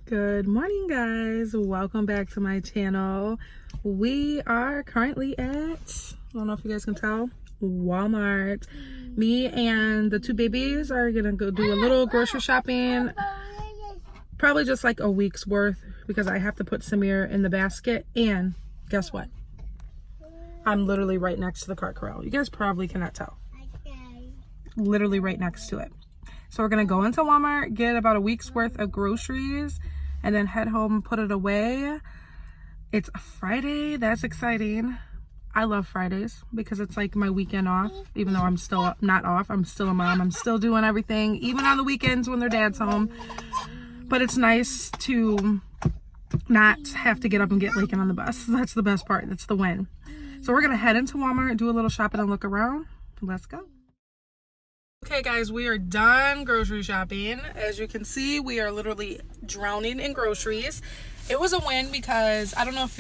Good morning, guys. Welcome back to my channel. We are currently at, I don't know if you guys can tell, Walmart. Me and the two babies are gonna go do a little grocery shopping, probably just like a week's worth, because I have to put Samir in the basket. And guess what? I'm literally right next to the cart corral. You guys probably cannot tell. Literally right next to it. So we're gonna go into Walmart, get about a week's worth of groceries, and then head home and put it away. It's Friday. That's exciting. I love Fridays because it's like my weekend off. Even though I'm still not off, I'm still a mom. I'm still doing everything, even on the weekends when their dad's home. But it's nice to not have to get up and get Lakin on the bus. That's the best part. That's the win. So we're gonna head into Walmart, do a little shopping and look around. Let's go. Okay guys, we are done grocery shopping. As you can see, we are literally drowning in groceries. It was a win because I don't know if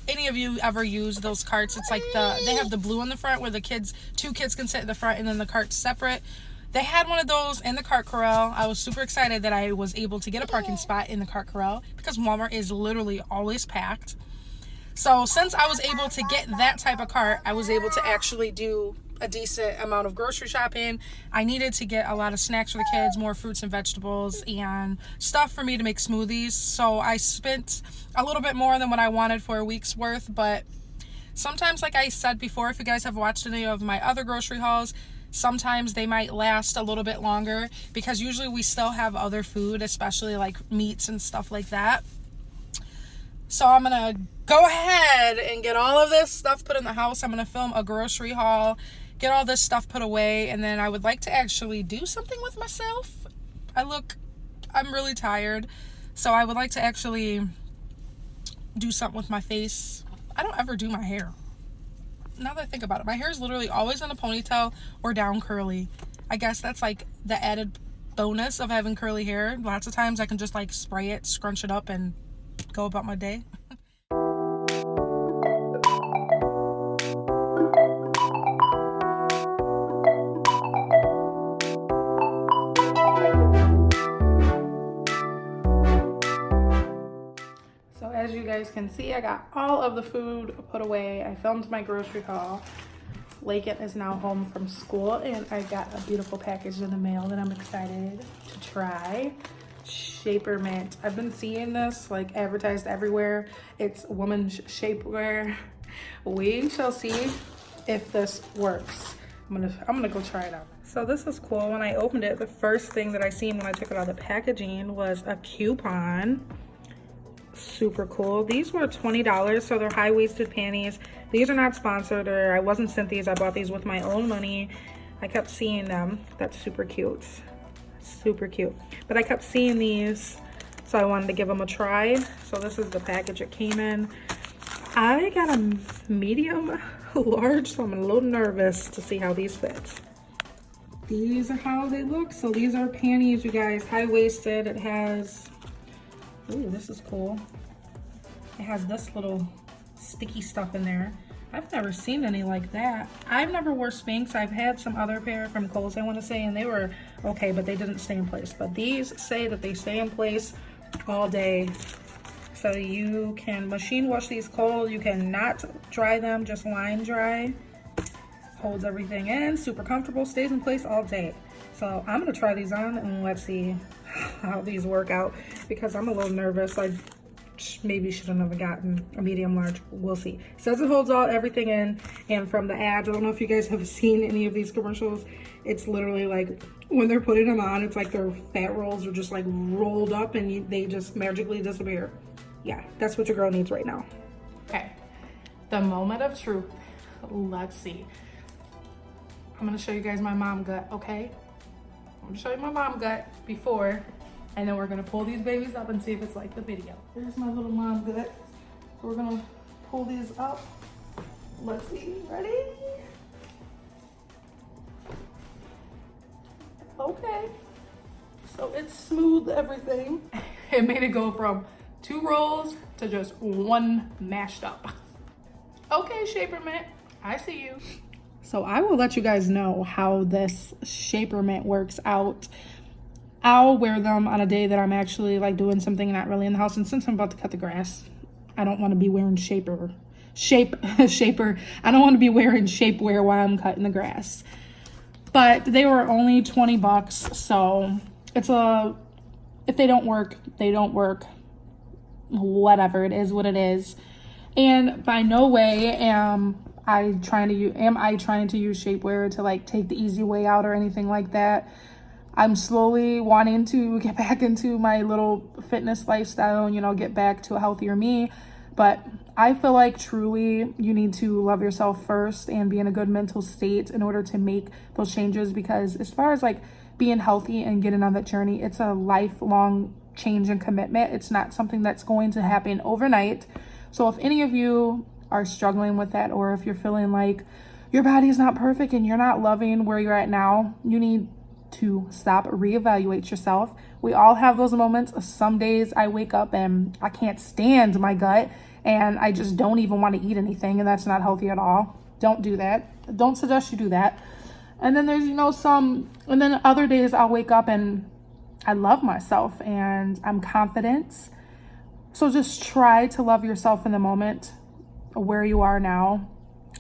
any of you ever use those carts. It's like they have the blue in the front where two kids can sit in the front and then the cart's separate. They had one of those in the cart corral. I was super excited that I was able to get a parking spot in the cart corral because Walmart is literally always packed. So since I was able to get that type of cart, I was able to actually do a decent amount of grocery shopping. I needed to get a lot of snacks for the kids, more fruits and vegetables, and stuff for me to make smoothies. So I spent a little bit more than what I wanted for a week's worth, but sometimes, like I said before, if you guys have watched any of my other grocery hauls, sometimes they might last a little bit longer because usually we still have other food, especially like meats and stuff like that. So I'm gonna go ahead and get all of this stuff put in the house. I'm gonna film a grocery haul, get all this stuff put away, and then I would like to actually do something with myself. I'm really tired, so I would like to actually do something with my face. I don't ever do my hair. Now that I think about it, my hair is literally always in a ponytail or down curly. I guess that's like the added bonus of having curly hair. Lots of times I can just like spray it, scrunch it up, and go about my day. So as you guys can see, I got all of the food put away. I filmed my grocery haul. Lakin is now home from school, and I got a beautiful package in the mail that I'm excited to try. Shaper mint. I've been seeing this like advertised everywhere. It's women's shapewear. We shall see if this works. I'm gonna go try it out. So this is cool. When I opened it, the first thing that I seen when I took it out of the packaging was a coupon. Super cool. These were $20, so they're high-waisted panties. These are not sponsored, or I wasn't sent these. I bought these with my own money. I kept seeing them. That's super cute. Super cute. But I kept seeing these, so I wanted to give them a try. So this is the package it came in. I got a medium large, so I'm a little nervous to see how these fit. These are how they look. So these are panties, you guys, high-waisted. It has, ooh, this is cool. It has this little sticky stuff in there. I've never seen any like that. I've never wore Spanx. I've had some other pair from Kohl's, I want to say, and they were okay, but they didn't stay in place. But these say that they stay in place all day. So you can machine wash these cold. You cannot dry them, just line dry. Holds everything in, super comfortable, stays in place all day. So I'm gonna try these on and let's see how these work out because I'm a little nervous. I maybe shouldn't have gotten a medium large. We'll see. It says it holds everything in, and from the ads, I don't know if you guys have seen any of these commercials. It's literally like when they're putting them on, it's like their fat rolls are just like rolled up and they just magically disappear. Yeah, that's what your girl needs right now. Okay, the moment of truth. Let's see. I'm gonna show you guys my mom gut, okay? I'm gonna show you my mom gut before, and then we're gonna pull these babies up and see if it's like the video. Here's my little mom gut. So we're gonna pull these up. Let's see, ready? Okay. So it smoothed everything. It made it go from 2 rolls to just 1 mashed up. Okay, Shaper Mint, I see you. So I will let you guys know how this Shaper Mint works out. I'll wear them on a day that I'm actually like doing something not really in the house. And since I'm about to cut the grass, I don't want to be wearing shaper. I don't want to be wearing shapewear while I'm cutting the grass. But they were only 20 bucks. So it's if they don't work, they don't work. Whatever, it is what it is. And by no way am I trying to use shapewear to like take the easy way out or anything like that. I'm slowly wanting to get back into my little fitness lifestyle and, you know, get back to a healthier me. But I feel like truly you need to love yourself first and be in a good mental state in order to make those changes, because as far as like being healthy and getting on that journey, it's a lifelong change and commitment. It's not something that's going to happen overnight. So if any of you are struggling with that, or if you're feeling like your body is not perfect and you're not loving where you're at now, you need to stop, reevaluate yourself. We all have those moments. Some days I wake up and I can't stand my gut and I just don't even want to eat anything, and that's not healthy at all. Don't do that. Don't suggest you do that. And then there's, you know, and then other days I'll wake up and I love myself and I'm confident. So just try to love yourself in the moment where you are now.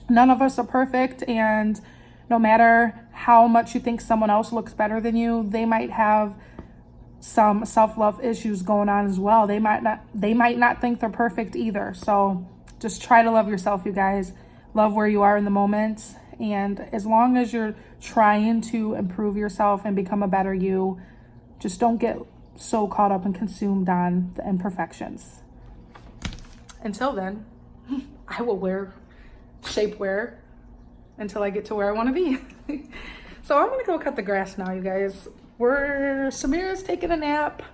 None of us are perfect, and no matter how much you think someone else looks better than you, they might have some self-love issues going on as well. They might not think they're perfect either. So just try to love yourself, you guys. Love where you are in the moment. And as long as you're trying to improve yourself and become a better you, just don't get so caught up and consumed on the imperfections. Until then, I will wear shapewear until I get to where I want to be. So I'm gonna go cut the grass now, you guys. Samira's taking a nap,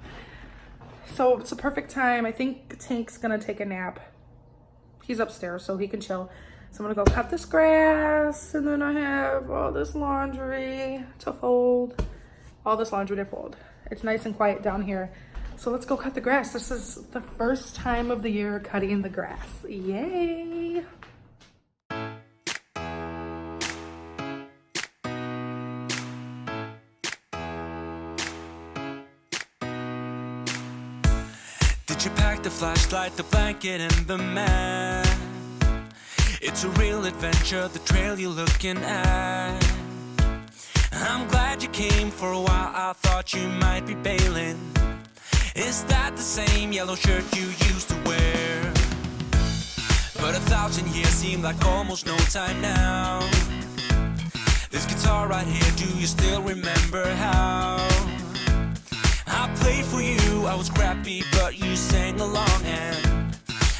so it's a perfect time. I think Tank's gonna take a nap. He's upstairs, so he can chill. So I'm gonna go cut this grass, and then I have all this laundry to fold. It's nice and quiet down here. So let's go cut the grass. This is the first time of the year cutting the grass. Yay! Did you pack the flashlight, the blanket, and the map? It's a real adventure, the trail you're looking at. I'm glad you came. For a while I thought you might be bailing. Is that the same yellow shirt you used to wear? But 1,000 years seem like almost no time now. This guitar right here, do you still remember how I played for you? I was crappy, but you sang along, and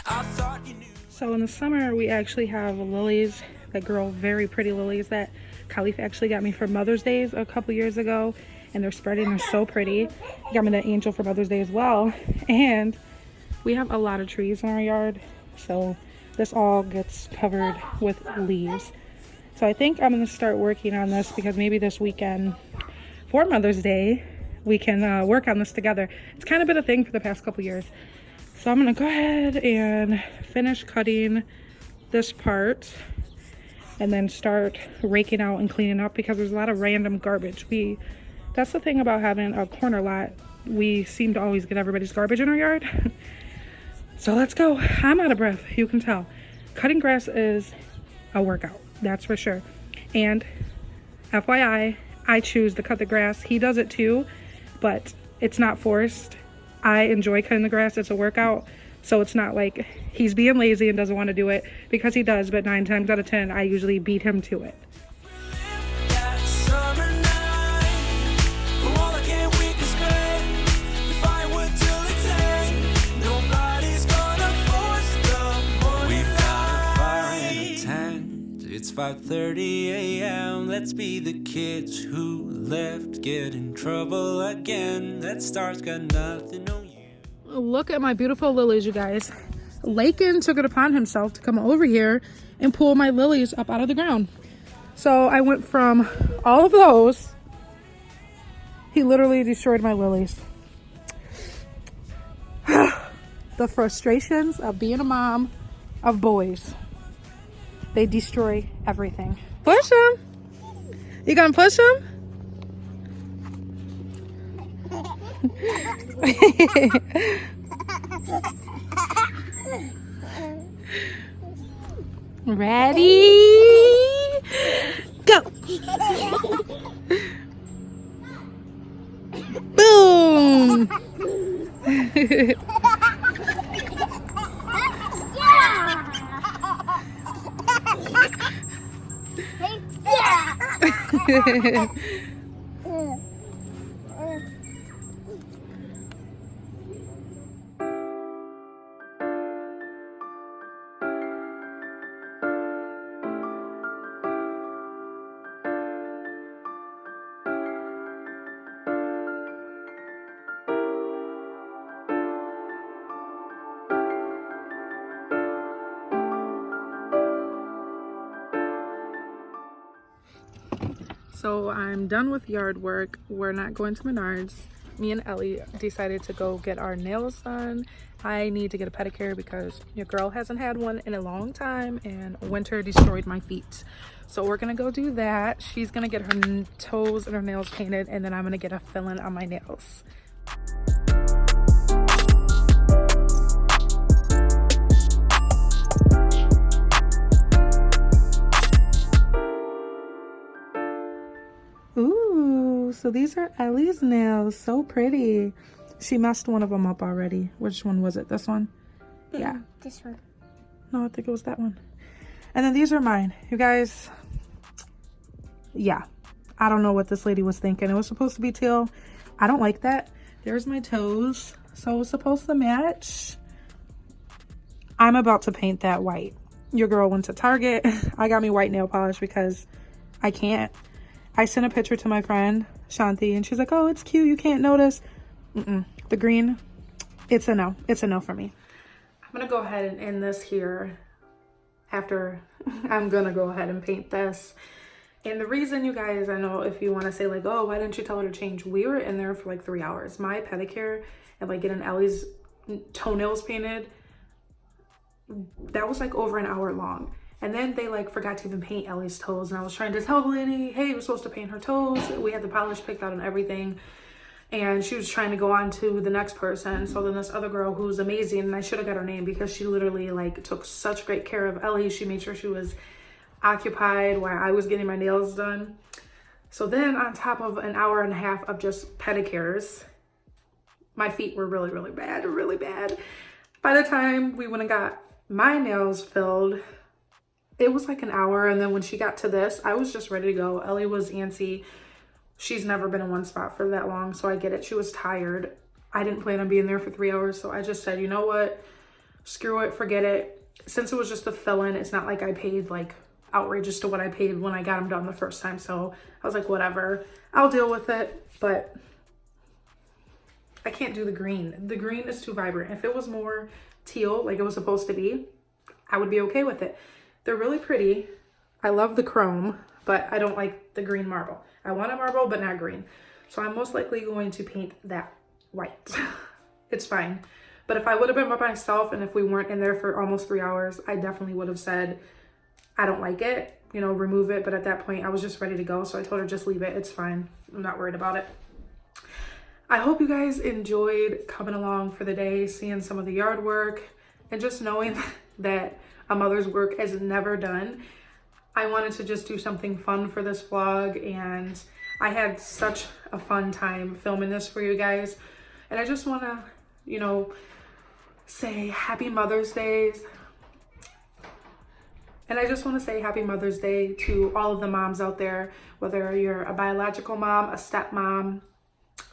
I thought you knew. So in the summer, we actually have lilies that grow, very pretty lilies that Khalif actually got me for Mother's Day a couple years ago, and they're spreading. They're so pretty. He got me that angel for Mother's Day as well. And we have a lot of trees in our yard, so this all gets covered with leaves. So I think I'm going to start working on this, because maybe this weekend for Mother's Day we can work on this together. It's kind of been a thing for the past couple years. So I'm going to go ahead and finish cutting this part and then start raking out and cleaning up, because there's a lot of random garbage. That's the thing about having a corner lot. We seem to always get everybody's garbage in our yard. So let's go. I'm out of breath, you can tell. Cutting grass is a workout, that's for sure. And FYI, I choose to cut the grass. He does it too, but it's not forced. I enjoy cutting the grass. It's a workout. So it's not like he's being lazy and doesn't want to do it, because he does, but 9 times out of 10, I usually beat him to it. It's 5:30 a.m. Let's be the kids who left, get in trouble again. That star's got nothing on you. Look at my beautiful lilies, you guys. Lakin took it upon himself to come over here and pull my lilies up out of the ground. So I went from all of those. He literally destroyed my lilies. The frustrations of being a mom of boys. They destroy everything. Push him. You gonna push him? Ready? Go! Boom! So I'm done with yard work. We're not going to Menards. Me and Ellie decided to go get our nails done. I need to get a pedicure because your girl hasn't had one in a long time and winter destroyed my feet. So we're gonna go do that. She's gonna get her toes and her nails painted, and then I'm gonna get a fill-in on my nails. Ooh, so these are Ellie's nails. So pretty. She messed one of them up already. Which one was it? This one? Yeah. This one. No, I think it was that one. And then these are mine. You guys, yeah. I don't know what this lady was thinking. It was supposed to be teal. I don't like that. There's my toes. So it was supposed to match. I'm about to paint that white. Your girl went to Target. I got me white nail polish because I can't. I sent a picture to my friend, Shanti, and she's like, oh, it's cute. You can't notice. The green, it's a no. It's a no for me. I'm going to go ahead and end this here after I'm going to go ahead and paint this. And the reason, you guys, I know if you want to say like, oh, why didn't you tell her to change? We were in there for like 3 hours. My pedicure and like getting Ellie's toenails painted, that was like over an hour long. And then they like forgot to even paint Ellie's toes. And I was trying to tell the lady, hey, we're supposed to paint her toes. We had the polish picked out and everything. And she was trying to go on to the next person. So then this other girl who's amazing, and I should have got her name because she literally like took such great care of Ellie. She made sure she was occupied while I was getting my nails done. So then on top of an hour and a half of just pedicures, my feet were really, really bad, really bad. By the time we went and got my nails filled, it was like an hour. And then when she got to this, I was just ready to go. Ellie was antsy. She's never been in one spot for that long, so I get it. She was tired. I didn't plan on being there for 3 hours, so I just said, you know what? Screw it, forget it. Since it was just a fill-in, it's not like I paid like outrageous to what I paid when I got them done the first time. So I was like, whatever, I'll deal with it. But I can't do the green. The green is too vibrant. If it was more teal like it was supposed to be, I would be okay with it. They're really pretty. I love the chrome, but I don't like the green marble. I want a marble, but not green. So I'm most likely going to paint that white. It's fine. But if I would have been by myself and if we weren't in there for almost 3 hours, I definitely would have said, I don't like it, you know, remove it. But at that point, I was just ready to go. So I told her, just leave it. It's fine. I'm not worried about it. I hope you guys enjoyed coming along for the day, seeing some of the yard work, and just knowing that a mother's work is never done. I wanted to just do something fun for this vlog, and I had such a fun time filming this for you guys. And I just want to, you know, say happy Mother's Day. And I just want to say happy Mother's Day to all of the moms out there, whether you're a biological mom, a stepmom,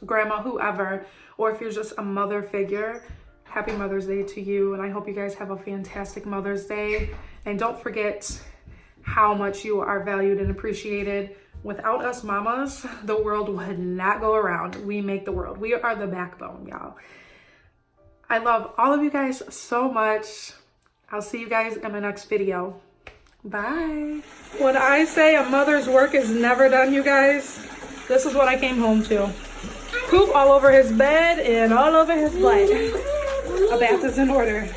grandma, whoever, or if you're just a mother figure. Happy Mother's Day to you, and I hope you guys have a fantastic Mother's Day. And don't forget how much you are valued and appreciated. Without us mamas, the world would not go around. We make the world. We are the backbone, y'all. I love all of you guys so much. I'll see you guys in my next video. Bye. When I say a mother's work is never done, you guys, this is what I came home to. Poop all over his bed and all over his butt. A bath is in order.